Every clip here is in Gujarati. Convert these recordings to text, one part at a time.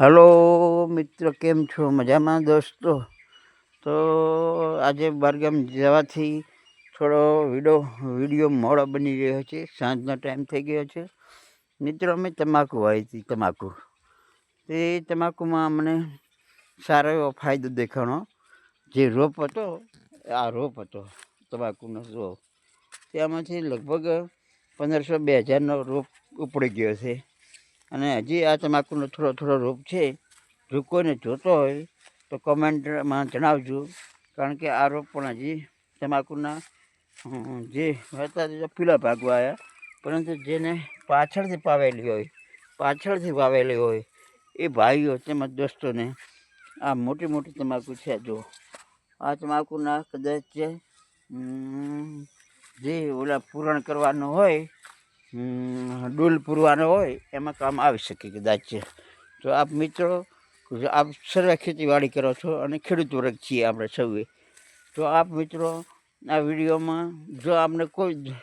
હલો મિત્ર, કેમ છો? મજામાં દોસ્તો? તો આજે બહારગામ જવાથી થોડો વિડીયો મોડો બની રહ્યો છે. સાંજનો ટાઈમ થઈ ગયો છે. મિત્રો, અમે તમાકુ વાવી હતી. તે તમાકુમાં અમને સારો એવો ફાયદો દેખાણો. જે રોપ હતો, આ રોપ હતો તમાકુનો રોપ, ત્યાંમાંથી લગભગ 1500-2000નો રોપ ઉપડી ગયો છે. અને હજી આ તમાકુનો થોડો રોપ છે. જો કોઈને જોતો હોય તો કોમેન્ટમાં જણાવજો. કારણ કે આ રોપ પણ હજી તમાકુના જે હતા તે પીળા ભાગો આવ્યા, પરંતુ જેને પાછળથી વાવેલી હોય એ ભાઈઓ તેમજ દોસ્તોને આ મોટી તમાકુ છે. જો આ તમાકુના કદાચ જે ઓલા પૂરણ કરવાનું હોય, ડૂલ પૂરવાનો હોય, એમાં કામ આવી શકે કદાચ. તો આપ મિત્રો, આપ સર્વે ખેતીવાડી કરો છો અને ખેડૂત વર્ગ છીએ આપણે સૌએ. તો આપ મિત્રો આ વિડીયોમાં જો આપણે કોઈ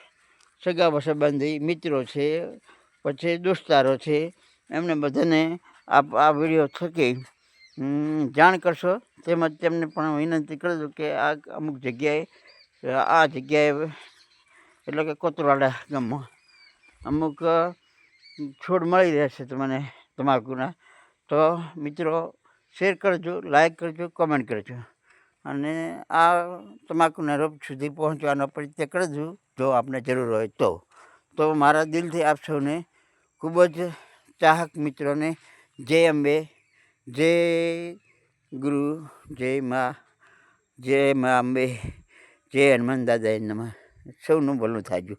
સગા સંબંધી મિત્રો છે, પછી દોસ્તારો છે, એમને બધાને આપ આ વિડીયો થકી જાણ કરશો. તેમજ તેમને પણ વિનંતી કરજો કે આ અમુક જગ્યાએ એટલે કે કોતરવાડા ગામમાં અમુક છોડ મળી રહેશે તમને તમાકુના. તો મિત્રો, શેર કરજો, લાઈક કરજો, કોમેન્ટ કરજો, અને આ તમાકુના રોપ સુધી પહોંચવાનો પ્રયત્ન કરજો જો આપને જરૂર હોય તો મારા દિલથી આપ સૌને ખૂબ જ ચાહક મિત્રોને જય અંબે, જય ગુરુ, જય મા અંબે, જય હનુમાન દાદાએ નમઃ. સૌનું ભલું થાજો.